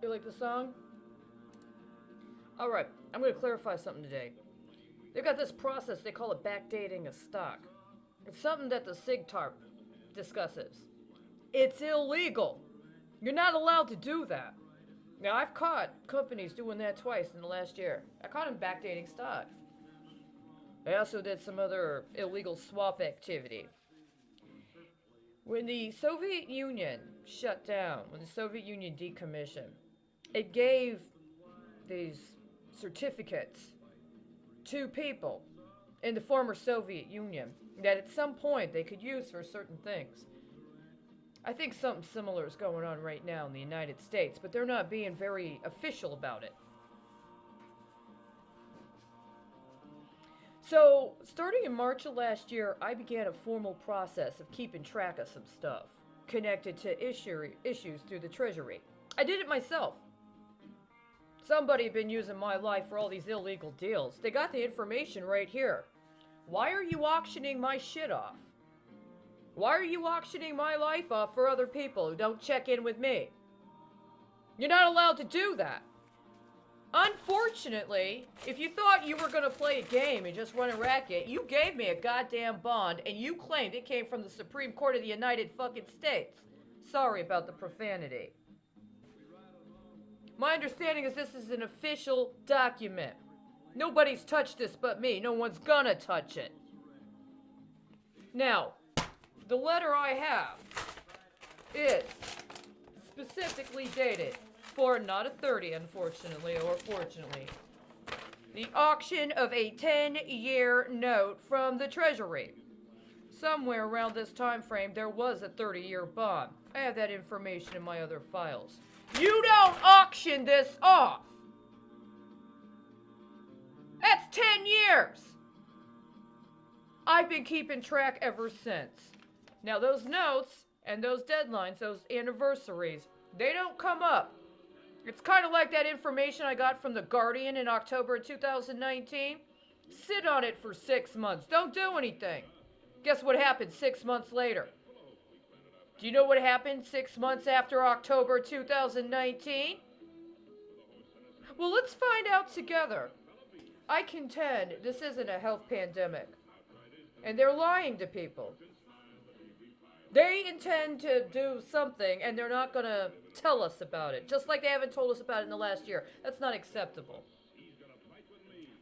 You like the song? Alright, I'm going to clarify something today. They've got this process, they call it backdating a stock. It's something that the SIGTARP discusses. It's illegal. You're not allowed to do that. Now, I've caught companies doing that twice in the last year. I caught them backdating stock. I also did some other illegal swap activity. When the Soviet Union shut down, when the Soviet Union decommissioned, it gave these certificates to people in the former Soviet Union that at some point they could use for certain things. I think something similar is going on right now in the United States, but they're not being very official about it. So, starting in March of last year, I began a formal process of keeping track of some stuff connected to issues through the Treasury. I did it myself. Somebody had been using my life for all these illegal deals. They got the information right here. Why are you auctioning my shit off? Why are you auctioning my life off for other people who don't check in with me? You're not allowed to do that. Unfortunately, if you thought you were going to play a game and just run a racket, you gave me a goddamn bond and you claimed it came from the Supreme Court of the United fucking States. Sorry about the profanity. My understanding is this is an official document. Nobody's touched this but me. No one's gonna touch it. Now, the letter I have is specifically dated for not a 30, unfortunately, or fortunately. The auction of a 10-year note from the Treasury. Somewhere around this time frame, there was a 30-year bond. I have that information in my other files. You don't auction this off! That's 10 years! I've been keeping track ever since. Now, those notes and those deadlines, those anniversaries, they don't come up. It's kind of like that information I got from The Guardian in October 2019. Sit on it for 6 months. Don't do anything. Guess what happened 6 months later? Do you know what happened 6 months after October 2019? Well, let's find out together. I contend this isn't a health pandemic. And they're lying to people. They intend to do something, and they're not going to tell us about it. Just like they haven't told us about it in the last year. That's not acceptable.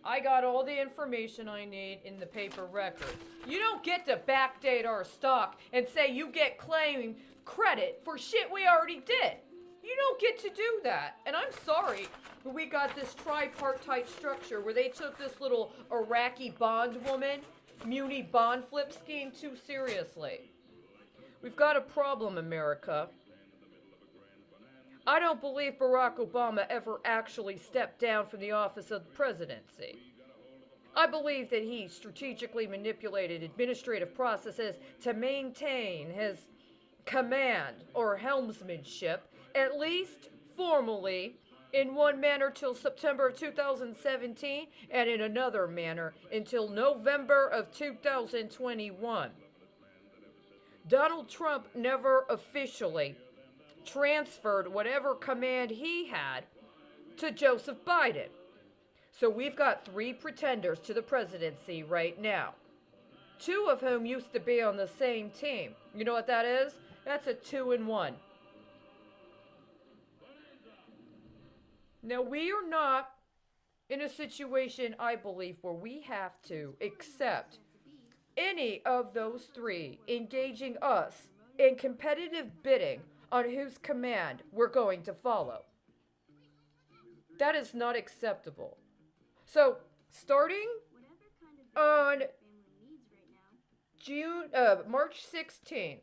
I got all the information I need in the paper records. You don't get to backdate our stock and say you get claim credit for shit we already did. You don't get to do that. And I'm sorry we got this tripartite structure where they took this little Iraqi bondwoman, muni bond flip scheme too seriously. We've got a problem, America. I don't believe Barack Obama ever actually stepped down from the office of the presidency. I believe that he strategically manipulated administrative processes to maintain his command or helmsmanship, at least formally, in one manner till September of 2017 and in another manner until November of 2021. Donald Trump never officially transferred whatever command he had to Joseph Biden. So we've got 3 pretenders to the presidency right now. 2 of whom used to be on the same team. You know what that is? That's a 2-1. Now, we are not in a situation, I believe, where we have to accept any of those 3 engaging us in competitive bidding on whose command we're going to follow. That is not acceptable. So, starting on March 16th,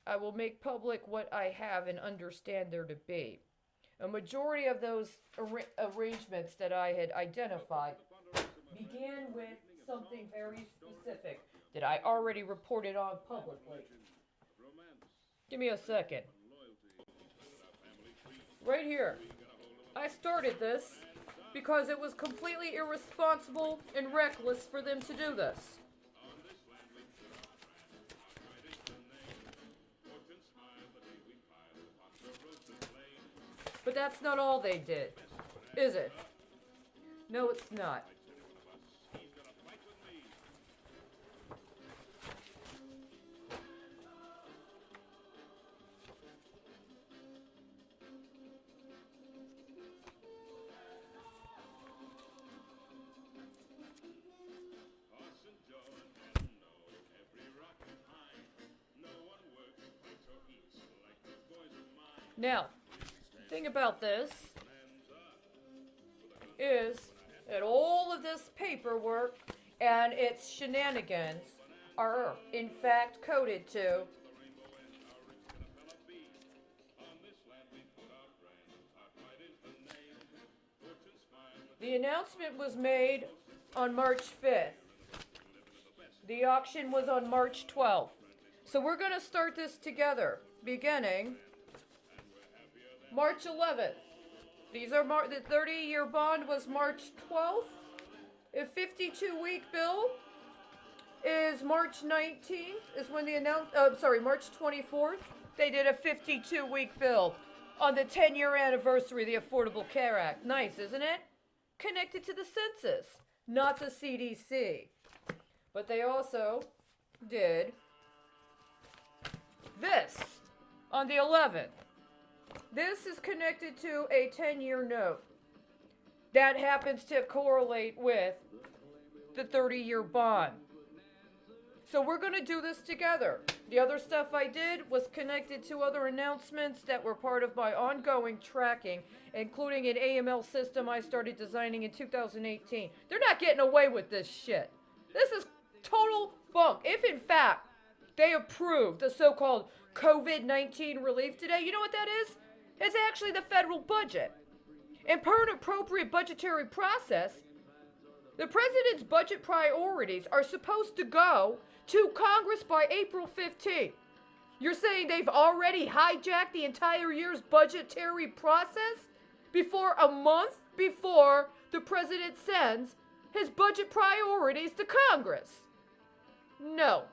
I will make public what I have and understand there to be. A majority of those arrangements that I had identified began with something very specific that I already reported on publicly. Give me a second. Right here. I started this because it was completely irresponsible and reckless for them to do this. But that's not all they did, is it? No, it's not. Now, the thing about this is that all of this paperwork and its shenanigans are, in fact, coded to the announcement was made on March 5th. The auction was on March 12th. So we're going to start this together, beginning March 11th. These are the 30-year bond was March 12th. A 52-week bill is March 19th, is when the March 24th. They did a 52-week bill on the 10-year anniversary of the Affordable Care Act. Nice, isn't it? Connected to the census, not the CDC. But they also did this on the 11th. This is connected to a 10-year note that happens to correlate with the 30-year bond. So we're going to do this together. The other stuff I did was connected to other announcements that were part of my ongoing tracking, including an AML system I started designing in 2018. They're not getting away with this shit. This is total bunk. If, in fact, they approved the so-called COVID-19 relief today, you know what that is? It's actually the federal budget. And per an appropriate budgetary process, the president's budget priorities are supposed to go to Congress by April 15th. You're saying they've already hijacked the entire year's budgetary process before a month before the president sends his budget priorities to Congress? No.